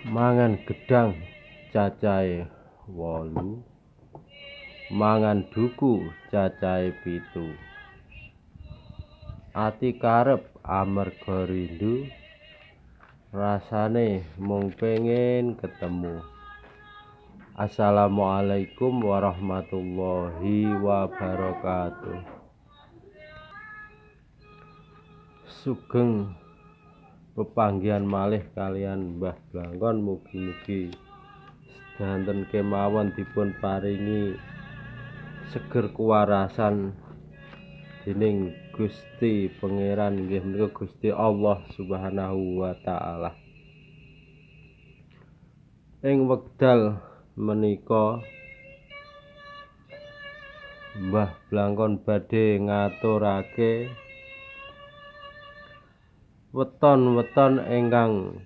Mangan gedhang cacahe 8, mangan duku cacahe 7. Ati karep amarga rindu, rasane mung pengin ketemu. Assalamualaikum warahmatullahi wabarakatuh. Sugeng pepanggihan malih kalian Mbah Blangkon, mugi-mugi sedanten kemawon dipun paringi seger kuwarasan dening Gusti Pangeran inggih menika Gusti Allah Subhanahu wa taala. Ing wekdal menika Mbah Blangkon badhe ngaturake weton-weton ingkang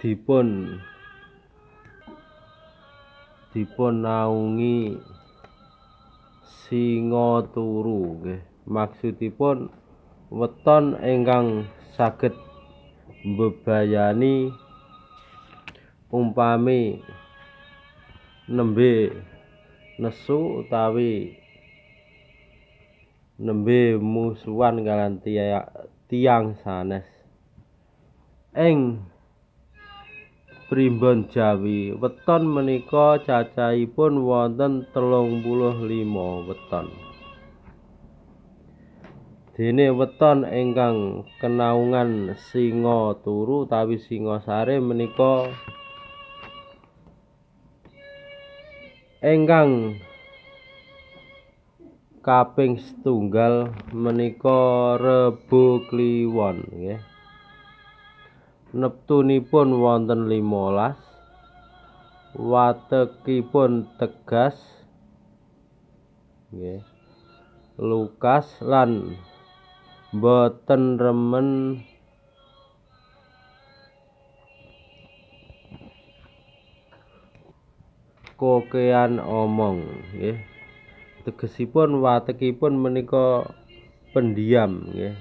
dipun naungi singa turu nggih. Maksudipun weton ingkang saged mbebayani umpami nembe nesu utawi nembe musuhan kaliyan tiyang sanes. Ing primbon Jawi, weton menika cacahipun wonten 35 weton. Dene weton ingkang kenaungan singa turu utawi singa sare menika ingkang kaping setunggal menika Rebo Kliwon nggih. Neptunipun wonten 15, watekipun Tegas nggih, Lukas lan boten remen kokean omong nggih. Tegesipun watekipun menika pendiam nggih.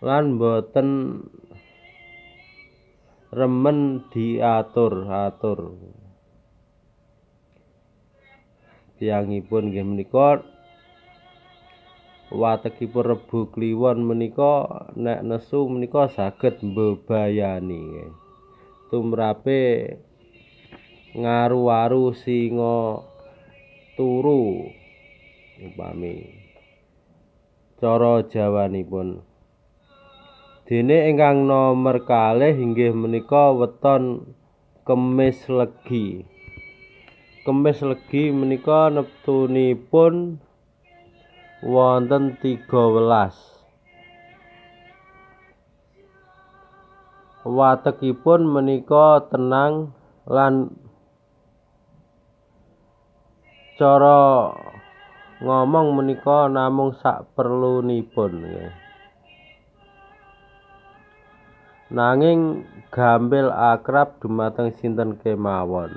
Lan boten remen diatur-atur. Tiyangipun nggih menika watekipun Rebo Kliwon menika nek nesu menika saged mbebayani nggih. Tumrape ngaru-aru singa turu upami cara Jawanipun. Dene ingkang nomer kalih inggih menika weton Kemis Legi. Kemis Legi menika neptunipun wonten 13. Watekipun menika tenang lan cara ngomong menika namung saperlunipun nggih. Nanging gampil akrab dumateng sinten kemawon.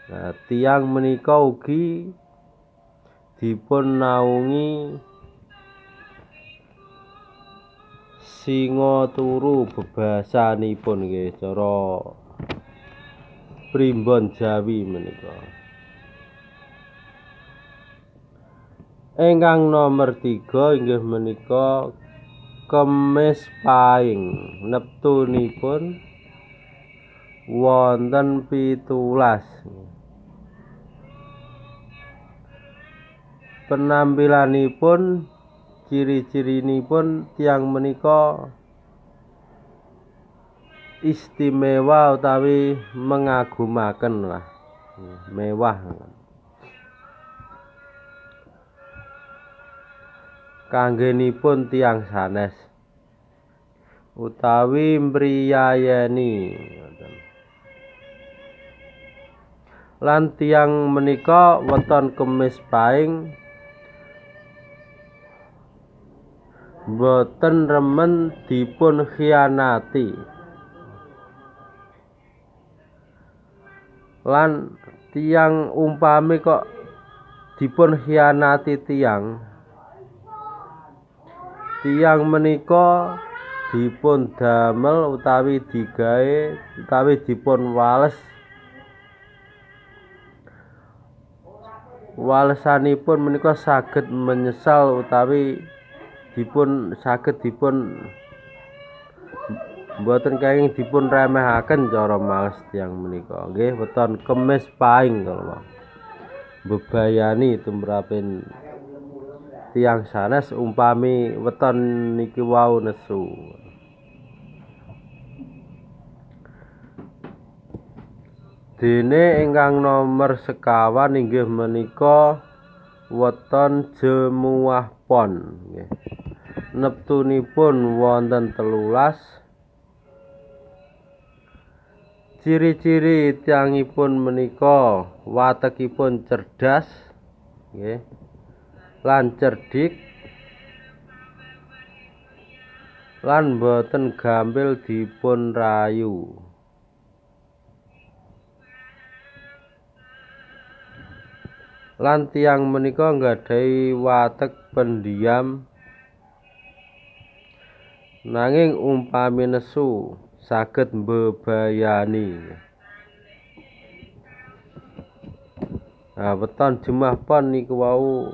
Nah, tiyang menika ugi dipun naungi singa turu bebasanipun nggih cara primbon Jawi menika. Ingkang nomer 3 inggih menika Kemis Pahing. Neptunipun wonten 17. Penampilanipun ciri-cirinipun tiyang menika istimewa utawi mengagumaken lah. Mewah. Kanggenipun tiyang sanes utawi mriyayani. Lan tiyang menika weton Kemis Pahing boten remen dipun khianati. Lan tiyang umpami kok dipun khianati tiyang menika dipun damel utawi digawe utawi dipun walesanipun menika saged menyesal utawi saged dipun mboten kenging dipun remehaken cara males tiyang menika nggih. Weton Kemis Pahing kala mbebayani tumraping tiyang sanes umpami weton niki wau nesu. Dene ingkang nomor sekawan inggih menika weton Jemuah Pon nggih. Neptunipun wonten 13. Ciri-ciri tiyangipun menika watekipun cerdas nggih lan cerdik lan boten gampil dipun rayu. Lan tiyang menika nggadhahi watek pendiam nanging umpami nesu saged mbebayani. Weton Jemuah Pon niku wau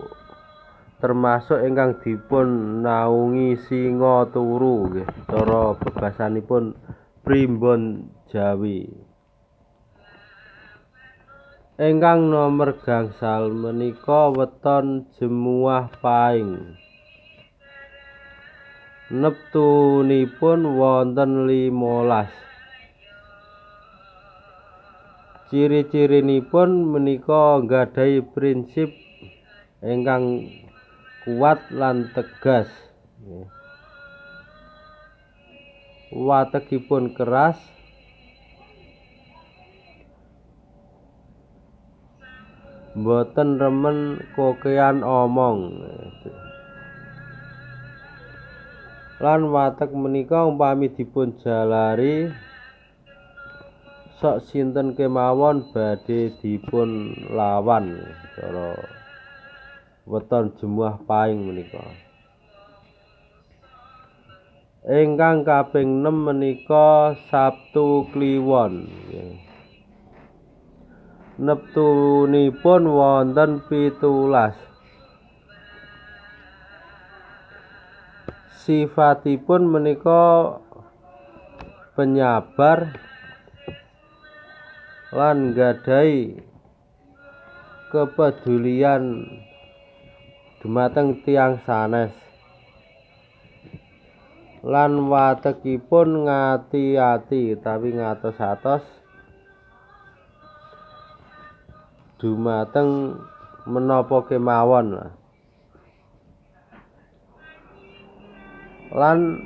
termasuk ingkang dipun naungi singa turu nggih, cara bebasanipun primbon Jawi. Ingkang nomor gangsal menika weton Jemuah Pahing. Neptunipun wonten 15. Ciri-cirinipun menika nggadhahi prinsip ingkang kuat lan tegas. Watekipun keras, mboten remen kokean omong. Lan watek menika umpami dipun jalari sok sinten kemawon badhe dipun lawan cara weton Jemuah Pahing menika. Ingkang kaping 6 menika Sabtu Kliwon. Neptunipun wonten 17. Sifatipun menika penyabar lan nggadhahi kepedulian dhumateng tiyang sanes lan watekipun ngati-ati utawi ngatos-atos dhumateng menapa kemawon. Lan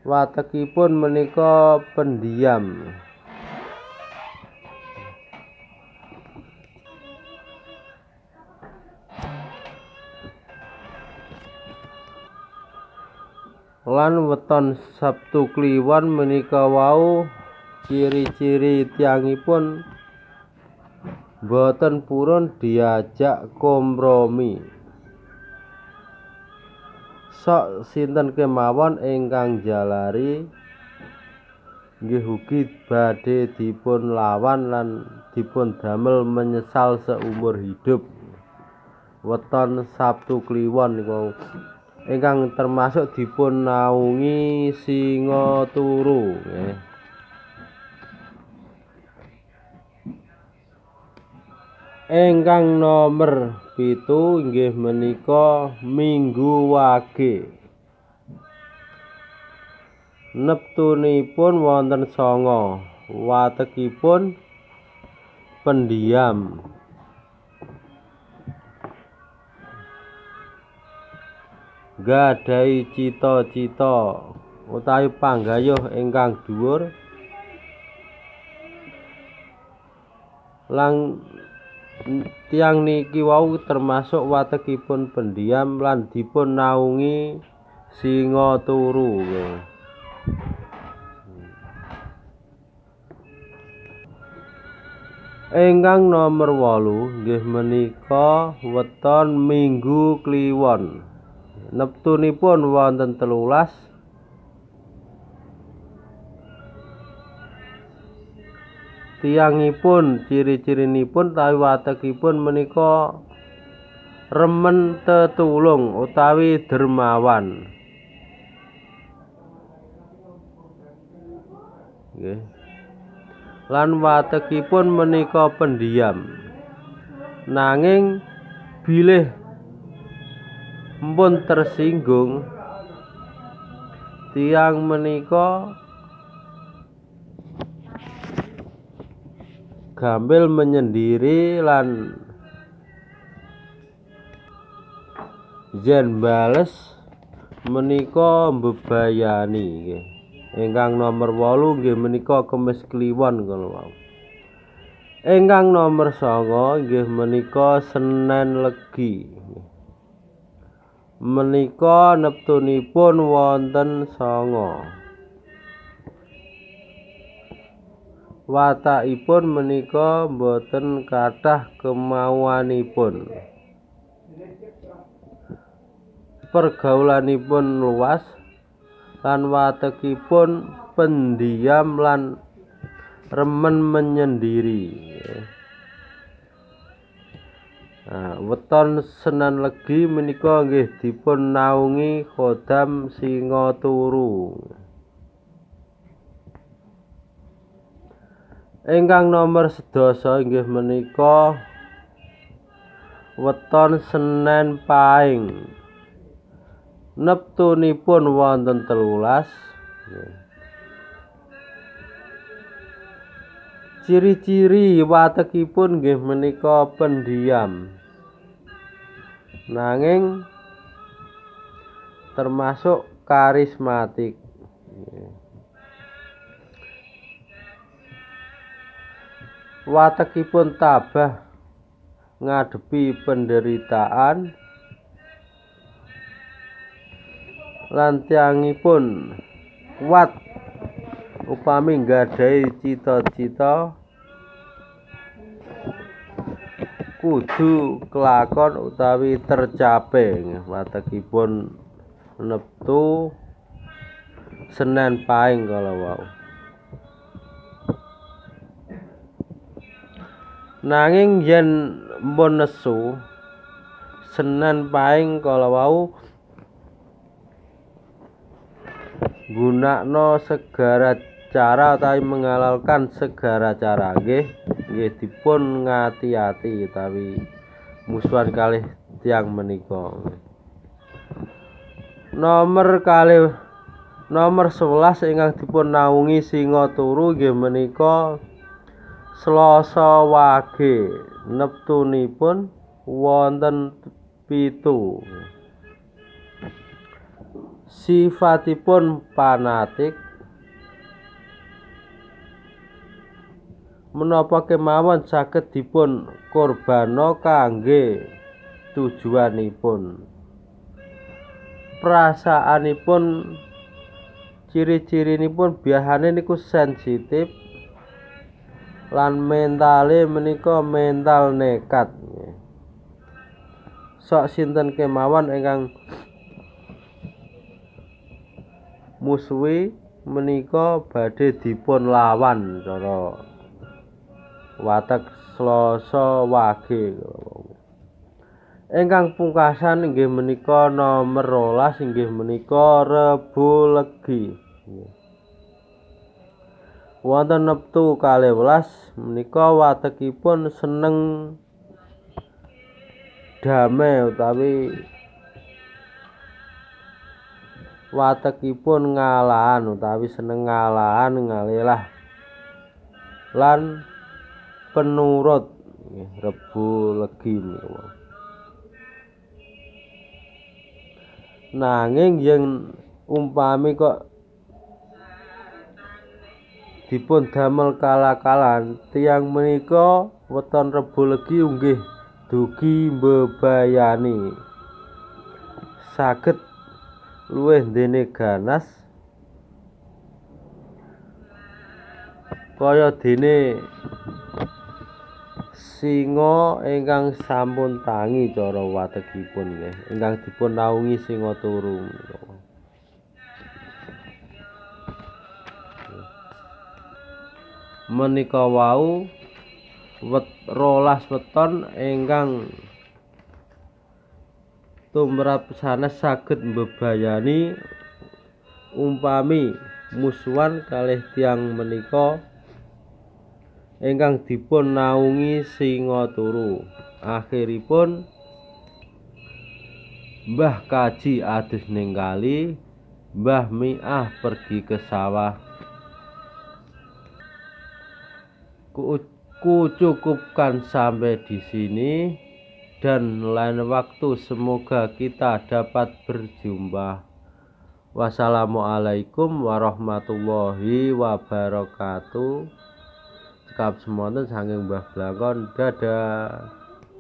watekipun menika pendiam. Lan weton Sabtu Kliwon menika wau ciri-ciri tiyangipun boten purun diajak kompromi. Sok sinten kemawon ingkang jalari nggih ugi badhe dipun lawan lan dipun damel menyesal seumur hidup. Weton Sabtu Kliwon niku ingkang termasuk dipun naungi singa turu nggih. Ingkang nomor 7 inggih menika Minggu Wage. Neptunipun wonten 9. Watekipun pendiam. Gadhahi cita-cita utawi panggayuh ingkang dhuwur lan tiyang niki wau termasuk watekipun pendiam lan dipun naungi singa turu. Ingkang nomor 8 nggih menika weton Minggu Kliwon. Neptunipun wonten 13. Tiyangipun ciri-cirinipun tawi watekipun menika remen tetulung utawi dermawan. Nggih. Lan watekipun menika pendiam. Nanging bilih mpun tersinggung tiyang menika gampil menyendiri lan yen bales menika mbebayani nggih. Ingkang nomor 8 nggih menika Kemis Kliwon kala wau. Ingkang nomor 9 nggih menika Senen Legi. Menika neptunipun wonten 9. Watakipun menika boten kathah kemauanipun. Pergaulanipun luas lan watekipun pendiam lan remen menyendiri. Weton Senen Legi menika nggih dipun naungi Khodam Singaturu. Ingkang nomor 11 inggih menika weton Senen Pahing. Neptunipun wonten 13. Ciri-ciri watekipun nggih menika pendiam. Nanging termasuk karismatik. Watekipun tabah ngadepi penderitaan lan tiyangipun kuat upami nggadahi cita-cita kudu kelakon utawi tercapai. Watekipun neptu Senen Pahing kala wau. Nanging yen mpun nesu Senen Pahing kala wau gunakno segara cara utawi menghalalkan segara cara nggih dipun ngati-ati utawi musuhan kalih tiyang menika. Nomor 11 ingkang dipun naungi Singaturu nggih menika Slasa Wage. Neptunipun wonten 7. Sifatipun fanatik. Menapa kemawon saged dipun korbana kangge tujuanipun. Perasaanipun ciri-cirinipun biasane niku sensitif lan mentale menika mental nekat. Sok sinten kemawon ingkang musuhi menika badhe dipun lawan cara watek Slasa Wage. Ingkang pungkasan inggih menika nomor 12 inggih menika Rebo Legi. Wonten neptu 12 menika watekipun seneng damai utawi watekipun ngalahan utawi seneng ngalahan ngalelah lan penurut. Rebo Legi menika. Nanging yen umpami kok dipun damel kala-kalan tiyang menika weton Rebo Legi inggih dugi mbebayani. Saged luwih dene ganas kaya dene singa ingkang sampun tangi cara wategipun nggih, ingkang dipun naungi singa turu menika. Menika wau 12 weton ingkang tumrap sanes saged mbebayani umpami musuhan kalih tiyang menika ingkang dipun naungi singa turu. Akhiripun Mbah Kaji adus ning kali, Mbah Mi'ah pergi ke sawah. Kucukupkan sampai di sini. Dan lain waktu semoga kita dapat berjumpa. Wassalamualaikum warahmatullahi wabarakatuh. Cekap semonten saking Mbah Blangkon. Dadah.